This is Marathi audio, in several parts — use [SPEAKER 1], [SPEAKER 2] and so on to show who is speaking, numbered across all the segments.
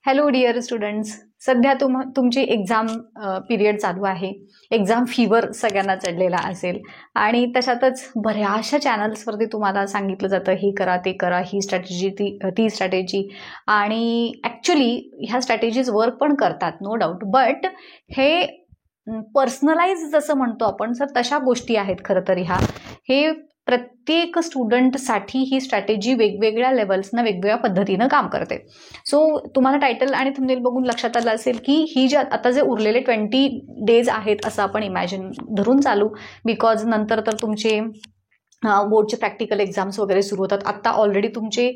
[SPEAKER 1] हॅलो डिअर स्टुडंट्स, सध्या तुमची एक्झाम पिरियड चालू आहे. एक्झाम फीवर सगळ्यांना चढलेला असेल आणि तशातच बऱ्याचशा चॅनल्सवरती तुम्हाला सांगितलं जातं हे करा ते करा, ही स्ट्रॅटेजी ती स्ट्रॅटेजी, आणि ॲक्च्युली ह्या स्ट्रॅटेजीज वर्क पण करतात, नो डाऊट. बट हे पर्सनलाइज जसं म्हणतो आपण, तर तशा गोष्टी आहेत खरं तर. हे प्रत्येक स्टुडंटसाठी ही स्ट्रॅटेजी वेगवेगळ्या लेवल्सनं वेगवेगळ्या पद्धतीनं काम करते. सो तुम्हाला टायटल आणि थंबनेल बघून लक्षात आलं असेल की ही जे आता जे उरलेले 20 डेज आहेत असं आपण इमॅजिन धरून चालू, बिकॉज नंतर तर तुमचे बोर्डचे प्रॅक्टिकल एक्झाम्स वगैरे सुरू होतात. आत्ता ऑलरेडी तुमचे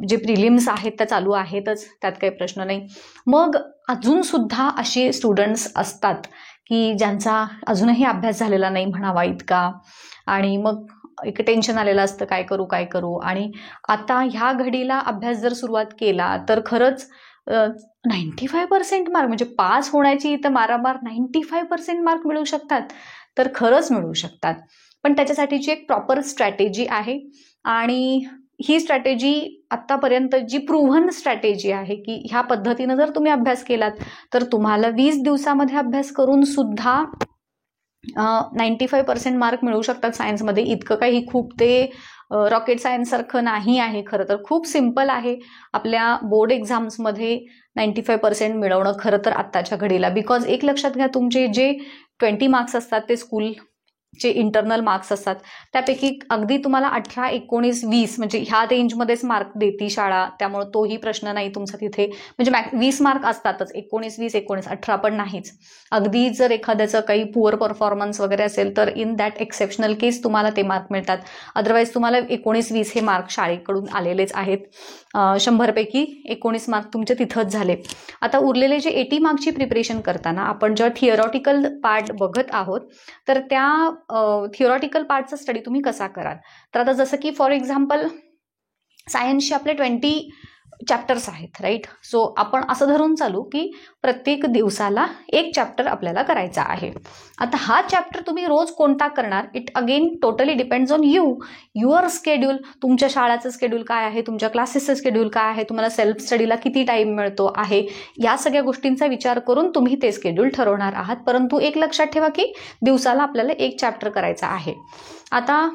[SPEAKER 1] जे प्रिलिम्स आहेत त्या चालू आहेतच, त्यात काही प्रश्न नाही. मग अजूनसुद्धा असे स्टुडंट्स असतात की ज्यांचा अजूनही अभ्यास झालेला नाही म्हणावा इतका, आणि मग एक टेन्शन आलेलं असतं, काय करू. आणि आता ह्या घडीला अभ्यास जर सुरुवात केला तर खरंच 95% मार्क, म्हणजे पास होण्याची इथं मारामार 95% मार्क मिळू शकतात, तर खरंच मिळू शकतात. पण त्याच्यासाठीची एक प्रॉपर स्ट्रॅटेजी आहे, आणि ही स्ट्रॅटेजी आत्तापर्यंत जी प्रूव्हन स्ट्रॅटेजी आहे की ह्या पद्धतीनं जर तुम्ही अभ्यास केलात तर तुम्हाला 20 दिवसामध्ये अभ्यास करून सुद्धा 95% मार्क मिळू शकतात सायन्समध्ये. इतकं काही खूप ते रॉकेट सायन्स सारखं नाही आहे, खरं तर खूप सिम्पल आहे आपल्या बोर्ड एक्झाम्समध्ये 95% मिळवणं खरं तर आत्ताच्या घडीला. बिकॉज एक लक्षात घ्या, तुमचे जे 20 मार्क्स असतात ते स्कूलचे इंटरनल मार्क्स असतात, त्यापैकी अगदी तुम्हाला 18, 19, 20 म्हणजे ह्या रेंजमध्येच मार्क देती शाळा, त्यामुळे तोही प्रश्न नाही तुमचा तिथे. म्हणजे 20 मार्क असतातच, 19, 20, 19, 18 पण नाहीच. अगदी जर एखाद्याचं काही पुअर परफॉर्मन्स वगैरे असेल तर इन दॅट एक्सेप्शनल केस तुम्हाला ते मार्क मिळतात. अदरवाईज तुम्हाला 19, 20 हे मार्क शाळेकडून आलेलेच आहेत. 100 पैकी 19 मार्क तुमचे तिथंच झाले. आता उरलेले जे 80 मार्कची प्रिपरेशन करताना आपण जेव्हा थिअरॉटिकल पार्ट बघत आहोत, तर त्या थिअरॉटिकल पार्टचा स्टडी तुम्ही कसा कराल. तर आता जसं की फॉर एक्झाम्पल सायन्सचे आपले 20 चॅप्टर्स आहेत, राईट. सो आपण असं धरून चालू की प्रत्येक दिवसाला एक चॅप्टर आपल्याला करायचा आहे. आता हा चॅप्टर तुम्ही रोज कोणता करणार, it again totally depends on your schedule. तुमच्या शाळेचं स्केड्यूल काय आहे, तुमच्या क्लासेसचं स्केड्यूल काय आहे, तुम्हाला सेल्फ स्टडीला किती टाईम मिळतो आहे, या सगळ्या गोष्टींचा विचार करून तुम्ही ते स्केड्यूल ठरवणार आहात. परंतु एक लक्षात ठेवा की दिवसाला आपल्याला एक चॅप्टर करायचा आहे. आता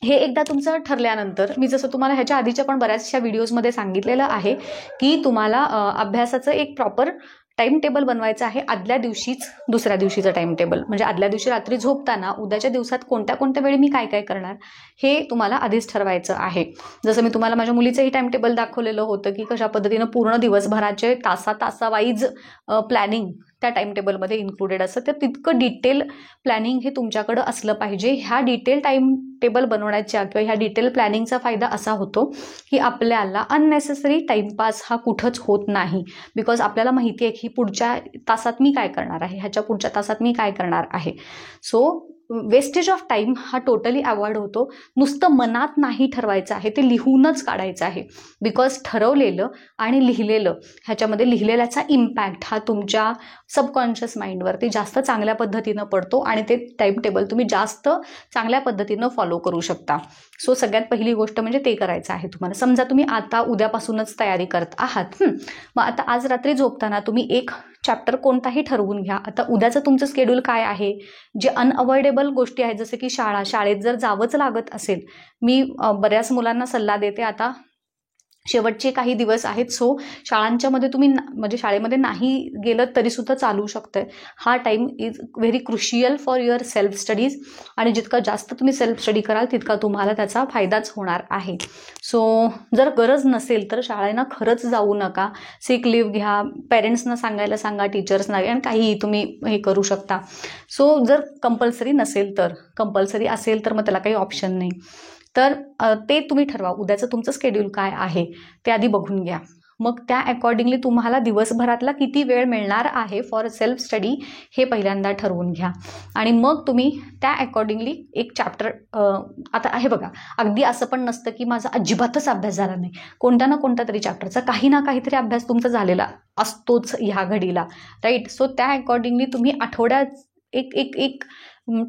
[SPEAKER 1] हे एकदा तुमचं ठरल्यानंतर, मी जसं तुम्हाला ह्याच्या आधीच्या पण बऱ्याचशा व्हिडिओजमध्ये सांगितलेलं आहे की तुम्हाला अभ्यासाचं एक प्रॉपर टाइम टेबल बनवायचं आहे. आदल्या दिवशीच दुसऱ्या दिवशीचं टाइम टेबल, म्हणजे आदल्या दिवशी रात्री झोपताना उद्याच्या दिवसात कोणत्या कोणत्या वेळी मी काय काय करणार हे तुम्हाला आधीच ठरवायचं आहे. जसं मी तुम्हाला माझ्या मुलीचंही टाइम टेबल दाखवलेलं होतं की कशा पद्धतीनं पूर्ण दिवसभराचे तासावाईज प्लॅनिंग त्या टाइम टेबलमध्ये इन्क्लुडेड असतं. तर तितकं डिटेल प्लॅनिंग हे तुमच्याकडं असलं पाहिजे. ह्या डिटेल टाइम टेबल बनवण्याच्या किंवा ह्या डिटेल प्लॅनिंगचा फायदा असा होतो की आपल्याला अननेसेसरी टाइमपास हा कुठंच होत नाही. बिकॉज आपल्याला माहिती आहे की पुढच्या तासात मी काय करणार आहे, ह्याच्या पुढच्या तासात मी काय करणार आहे. सो वेस्टेज ऑफ टाईम हा टोटली अवॉइड होतो. नुसतं मनात नाही ठरवायचं आहे, ते लिहूनच काढायचं आहे. बिकॉज ठरवलेलं आणि लिहिलेलं, ह्याच्यामध्ये लिहिलेल्याचा इम्पॅक्ट हा तुमच्या सबकॉन्शियस माइंडवरती जास्त चांगल्या पद्धतीनं पडतो आणि ते टाइम टेबल तुम्ही जास्त चांगल्या पद्धतीनं फॉलो करू शकता. सो सगळ्यात पहिली गोष्ट म्हणजे ते करायचं आहे तुम्हाला. समजा तुम्ही आता उद्यापासूनच तयारी करत आहात, मग आता आज रात्री झोपताना तुम्ही एक चॅप्टर कोणताही ठरवून घ्या. आता उद्याचं तुमचं स्केड्यूल काय आहे, जे अनअवॉइडेबल गोष्टी आहेत जसं की शाळेत जर जावंच लागत असेल. मी बऱ्याच मुलांना सल्ला देते, आता शेवटचे काही दिवस आहेत, सो शाळांच्यामध्ये तुम्ही म्हणजे शाळेमध्ये नाही गेलं तरी सुद्धा चालू शकतंय. हा time is very crucial for your self studies, आणि जितका जास्त तुम्ही सेल्फ स्टडी कराल तितका तुम्हाला त्याचा फायदाच होणार आहे. सो जर गरज नसेल तर शाळेनं खरंच जाऊ नका. सिक लिव्ह घ्या, पेरेंट्सना सांगायला सांगा, टीचर्सना, आणि काहीही तुम्ही हे करू शकता. सो जर कंपल्सरी नसेल तर, कंपल्सरी असेल तर मग त्याला काही ऑप्शन नाही. तर ते तुम्ही ठरवा. उद्याचं तुमचं स्केड्यूल काय आहे ते आधी बघून घ्या. मग त्या अकॉर्डिंगली तुम्हाला दिवसभरातला किती वेळ मिळणार आहे फॉर सेल्फ स्टडी हे पहिल्यांदा ठरवून घ्या, आणि मग तुम्ही त्या अकॉर्डिंगली एक चॅप्टर. आता हे बघा, अगदी असं पण नसतं की माझा अजिबातच अभ्यास झाला नाही. कोणत्या ना कोणत्या तरी चॅप्टरचा काही ना काहीतरी अभ्यास तुमचा झालेला असतोच ह्या घडीला, राईट. सो त्या अकॉर्डिंगली तुम्ही आठवड्यात एक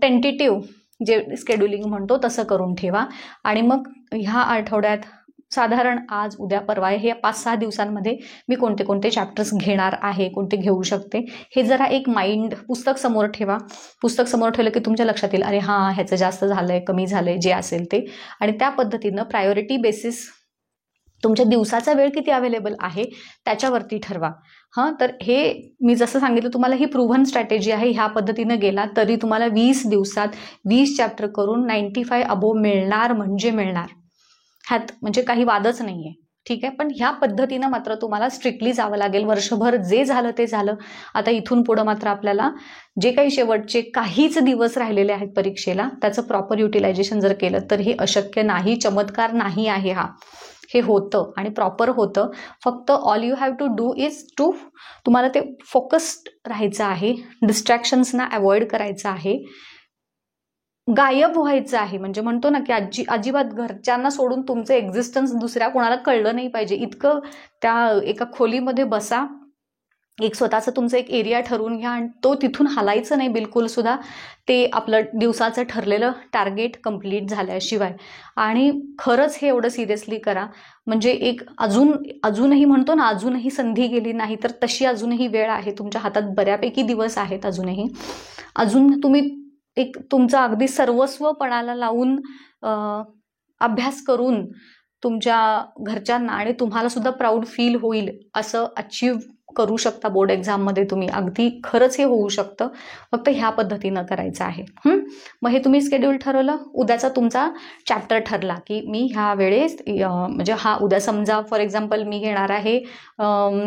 [SPEAKER 1] टेंटेटिव्ह जे स्केड्युलिंग म्हणतो तसं करून ठेवा, आणि मग ह्या आठवड्यात साधारण आज उद्या परवा हे 5-6 दिवसांमध्ये मी कोणते कोणते चॅप्टर्स घेणार आहे, कोणते घेऊ शकते, हे जरा एक माइंड पुस्तक समोर ठेवा. पुस्तक समोर ठेवलं की तुमच्या लक्षात येईल, अरे हां ह्याचं जास्त झालंय, कमी झालंय, जे असेल ते. आणि त्या पद्धतीनं प्रायोरिटी बेसिस तुमच्या दिवसाचा वेळ किती अवेलेबल आहे त्याच्यावरती ठरवा. तर हे मी जसं सांगितलं तुम्हाला ही प्रूव्हन स्ट्रॅटेजी आहे. ह्या पद्धतीनं गेला तरी तुम्हाला 20 दिवसात 20 चॅप्टर करून 95 अबोव मिळणार म्हणजे मिळणार. ह्यात म्हणजे काही वादच नाहीये. ठीक आहे, पण ह्या पद्धतीनं मात्र तुम्हाला स्ट्रिक्टली जावं लागेल. वर्षभर जे झालं ते झालं. आता इथून पुढं मात्र आपल्याला जे काही शेवटचे काहीच दिवस राहिलेले आहेत परीक्षेला त्याचं प्रॉपर युटिलायझेशन जर केलं तर हे अशक्य नाही, चमत्कार नाही आहे हा. हे होतं आणि प्रॉपर होतं. फक्त all you have to do is to तुम्हाला ते फोकस्ड राहायचं आहे, डिस्ट्रॅक्शन्सना अवॉइड करायचं आहे, गायब व्हायचं आहे. म्हणजे म्हणतो ना की अजिबात घरच्यांना सोडून तुमचं एक्झिस्टन्स दुसऱ्या कोणाला कळलं नाही पाहिजे इतकं त्या एका खोलीमध्ये बसा. एक स्वतःचं तुमचं एक एरिया ठरवून घ्या आणि तो तिथून हलायचं नाही बिलकुल सुद्धा, ते आपलं दिवसाचं ठरलेलं टार्गेट कंप्लीट झाल्याशिवाय. आणि खरंच हे एवढं सिरियसली करा. म्हणजे एक अजूनही म्हणतो ना, अजूनही संधी गेली नाही तर तशी अजूनही वेळ आहे तुमच्या हातात. बऱ्यापैकी दिवस आहेत अजूनही. अजून तुम्ही एक तुमचं अगदी सर्वस्व पणाला लावून अभ्यास करून तुमच्या घरच्यांना आणि तुम्हाला सुद्धा प्राऊड फील होईल असं अचीव करू शकता बोर्ड एक्झाममध्ये तुम्ही. अगदी खरंच हे होऊ शकतं. फक्त ह्या पद्धतीनं करायचं आहे. मग हे तुम्ही शेड्यूल ठरवलं, उद्याचा तुमचा चॅप्टर ठरला की मी ह्या वेळेस म्हणजे हा उद्या समजा फॉर एक्झाम्पल मी घेणार आहे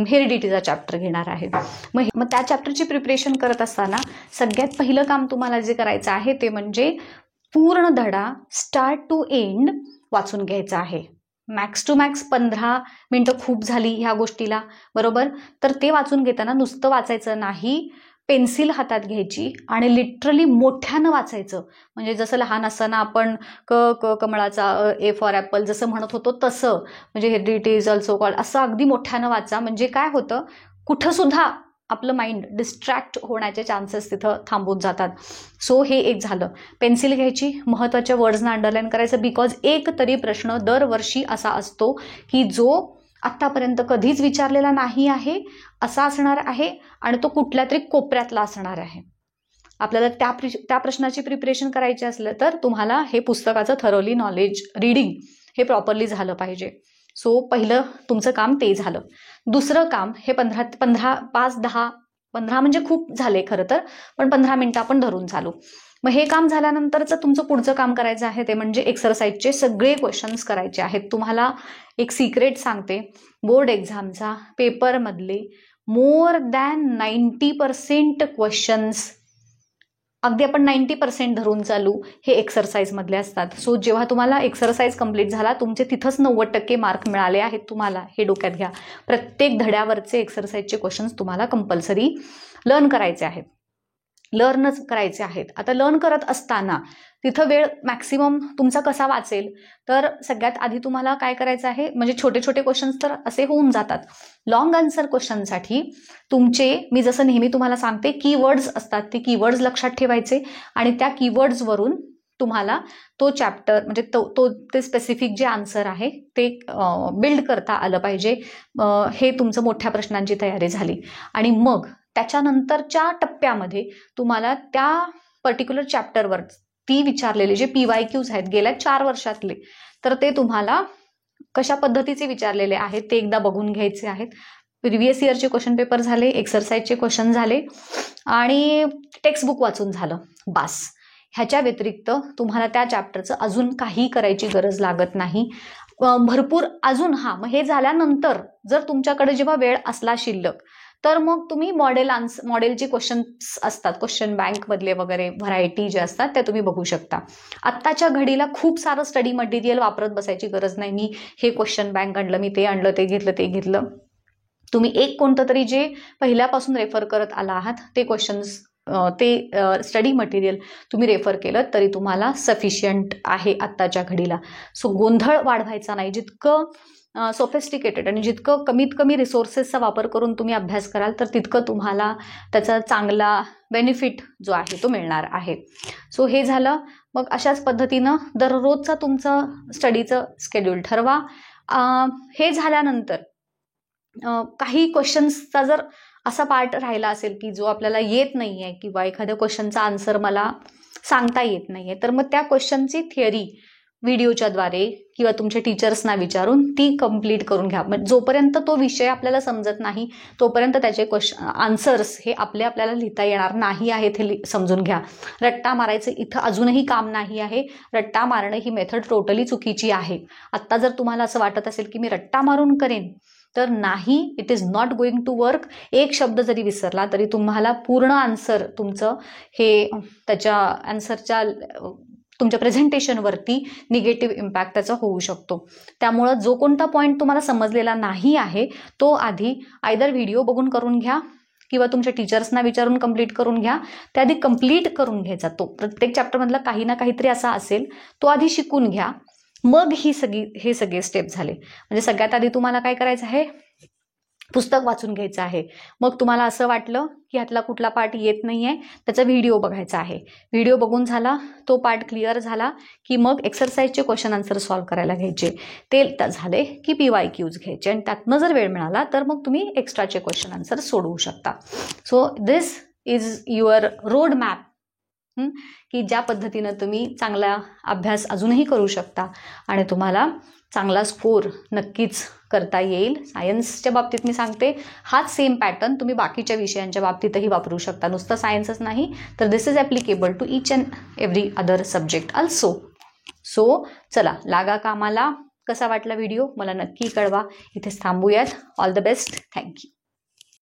[SPEAKER 1] हेरिडिटीचा चॅप्टर घेणार आहे. मग त्या चॅप्टरची प्रिपरेशन करत असताना सगळ्यात पहिलं काम तुम्हाला जे करायचं आहे ते म्हणजे पूर्ण धडा स्टार्ट टू एंड वाचून घ्यायचा आहे. मॅक्स टू मॅक्स 15 मिनटं खूप झाली ह्या गोष्टीला, बरोबर. तर ते वाचून घेताना नुसतं वाचायचं नाही, पेन्सिल हातात घ्यायची आणि लिटरली मोठ्यानं वाचायचं. म्हणजे जसं लहान असताना आपण कमळाचा ए फॉर ॲपल जसं म्हणत होतो तसं, म्हणजे हेरिडिटी इज ऑल्सो कॉल्ड असं अगदी मोठ्यानं वाचा. म्हणजे काय होतं, कुठं सुद्धा आपलं माइंड डिस्ट्रॅक्ट होण्याचे चान्सेस तिथं थांबून जातात. सो हे एक झालं. पेन्सिल घ्यायची, महत्त्वाच्या वर्ड्सना अंडरलाईन करायचं. बिकॉज एक तरी प्रश्न दरवर्षी असा असतो की जो आत्तापर्यंत कधीच विचारलेला नाही आहे असा असणार आहे आणि तो कुठल्या तरी कोपऱ्यातला असणार आहे. आपल्याला त्या प्रश्नाची प्रिपरेशन करायची असलं तर तुम्हाला हे पुस्तकाचं थरोली नॉलेज रीडिंग हे प्रॉपरली झालं पाहिजे. सो पहिलं तुमचं काम ते झालं. दुसरं काम हे 15 म्हणजे खूप झाले खरं तर, पण 15 मिनिटं आपण धरून चालू. मग हे काम झाल्यानंतरचं तुमचं पुढचं काम करायचं आहे ते म्हणजे एक्सरसाइजचे सगळे क्वेश्चन्स करायचे आहेत. तुम्हाला एक सिक्रेट सांगते, बोर्ड एक्झामचा पेपरमधले मोर दॅन 90% क्वेश्चन्स, अगदी आपण 90% धरून चालू, हे एक्सरसाइजमधले असतात. सो जेव्हा तुम्हाला एक्सरसाइज कंप्लीट झाला तुमचे तिथंच 90% मार्क मिळाले आहेत तुम्हाला, हे डोक्यात घ्या. प्रत्येक धड्यावरचे एक्सरसाइजचे क्वेश्चन्स तुम्हाला कंपल्सरी लर्न करायचे आहेत, लर्नच करायचे आहेत. आता लर्न करत असताना तिथं वेळ मॅक्सिमम तुमचा कसा वाचेल, तर सगळ्यात आधी तुम्हाला काय करायचं आहे, म्हणजे छोटे छोटे क्वेश्चन्स तर असे होऊन जातात. लॉंग आन्सर क्वेश्चनसाठी तुमचे, मी जसं नेहमी तुम्हाला सांगते, कीवर्ड्स असतात, ते कीवर्ड्स लक्षात ठेवायचे आणि त्या कीवर्ड्सवरून तुम्हाला तो चॅप्टर म्हणजे ते स्पेसिफिक जे आन्सर आहे ते बिल्ड करता आलं पाहिजे. हे तुमचं मोठ्या प्रश्नांची तयारी झाली. आणि मग त्याच्यानंतरच्या टप्प्यामध्ये तुम्हाला त्या पर्टिक्युलर चॅप्टरवर ती विचारलेले जे PYQs आहेत गेल्या 4 वर्षातले, तर ते तुम्हाला कशा पद्धतीचे विचारलेले आहेत ते एकदा बघून घ्यायचे आहेत. प्रिव्हियस इयरचे क्वेश्चन पेपर झाले, एक्सरसाइजचे क्वेश्चन झाले आणि टेक्स्टबुक वाचून झालं, बास. ह्याच्या व्यतिरिक्त तुम्हाला त्या चॅप्टरचं अजून काही करायची गरज लागत नाही. भरपूर अजून मग हे झाल्यानंतर जर तुमच्याकडे जेव्हा वेळ असला शिल्लक, तर मग तुम्ही मॉडेलचे क्वेश्चन्स असतात, क्वेश्चन बँकमधले वगैरे व्हरायटी जे असतात त्या तुम्ही बघू शकता. आत्ताच्या घडीला खूप सारं स्टडी मटेरियल वापरत बसायची गरज नाही. मी हे क्वेश्चन बँक आणलं, मी ते आणलं, ते घेतलं. तुम्ही एक कोणतं तरी जे पहिल्यापासून रेफर करत आला आहात ते क्वेश्चन्स, ते स्टडी मटेरियल तुम्ही रेफर केलं तरी तुम्हाला सफिशियंट आहे आत्ताच्या घडीला. सो गोंधळ वाढवायचा नाही. जितकं सोफिस्टिकेटेड आणि जितकं कमीत कमी रिसोर्सेसचा वापर करून तुम्ही अभ्यास कराल तर तितकं तुम्हाला त्याचा चांगला बेनिफिट जो आहे तो मिळणार आहे. सो हे झालं. मग अशाच पद्धतीनं दररोजचा तुमचं स्टडीचं शेड्यूल ठरवा. हे झाल्यानंतर काही क्वेश्चन्सचा जर असा पार्ट राहिला असेल की जो आपल्याला येत नाही आहे किंवा एखाद्या क्वेश्चनचा आन्सर मला सांगता येत नाही आहे, तर मग त्या क्वेश्चनची थिअरी व्हिडिओच्या द्वारे किंवा तुमच्या टीचर्सना विचारून ती कंप्लीट करून घ्या. म्हणजे जोपर्यंत तो विषय आपल्याला समजत नाही तोपर्यंत त्याचे आन्सर्स हे आपल्याला लिहिता येणार नाही आहेत हे समजून घ्या. रट्टा मारायचं इथं अजूनही काम नाही आहे. रट्टा मारणं ही मेथड टोटली चुकीची आहे. आत्ता जर तुम्हाला असं वाटत असेल की मी रट्टा मारून करेन, तर नाही, it is not going to work. एक शब्द जरी विसरला तरी तुम्हाला पूर्ण आन्सर तुमचं हे त्याच्या आन्सरच्या तुमच्या प्रेझेंटेशनवरती निगेटिव्ह इम्पॅक्ट त्याचा होऊ शकतो. त्यामुळं जो कोणता पॉईंट तुम्हाला समजलेला नाही आहे तो आधी आयदर व्हिडिओ बघून करून घ्या किंवा तुमच्या टीचर्सना विचारून कंप्लीट करून घ्या. त्याआधी कंप्लीट करून घ्यायचा. तो प्रत्येक चॅप्टरमधला काही ना काहीतरी असा असेल तो आधी शिकून घ्या. मग हे सगळे स्टेप झाले. म्हणजे सगळ्यात आधी तुम्हाला काय करायचं आहे, पुस्तक वाचून घ्यायचं आहे. मग तुम्हाला असं वाटलं की ह्यातला कुठला पार्ट येत नाही आहे, त्याचा व्हिडिओ बघायचा आहे. व्हिडिओ बघून झाला, तो पार्ट क्लिअर झाला की मग एक्सरसाइजचे क्वेश्चन आन्सर सॉल्व्ह करायला घ्यायचे. ते झाले की PYQs घ्यायचे आणि त्यातनं जर वेळ मिळाला तर मग तुम्ही एक्स्ट्राचे क्वेश्चन आन्सर सोडवू शकता. So this is your road map की ज्या पद्धतीनं तुम्ही चांगला अभ्यास अजूनही करू शकता आणि तुम्हाला चांगला स्कोर नक्कीच करता येईल. सायन्सच्या बाबतीत मी सांगते हाच सेम पॅटर्न तुम्ही बाकीच्या विषयांच्या बाबतीतही वापरू शकता. नुसतं सायन्सच नाही तर this is applicable to each and every other subject also. So चला लागा कामाला. कसा वाटला व्हिडिओ मला नक्की कळवा. इथेच थांबूयात. All the best. थँक्यू.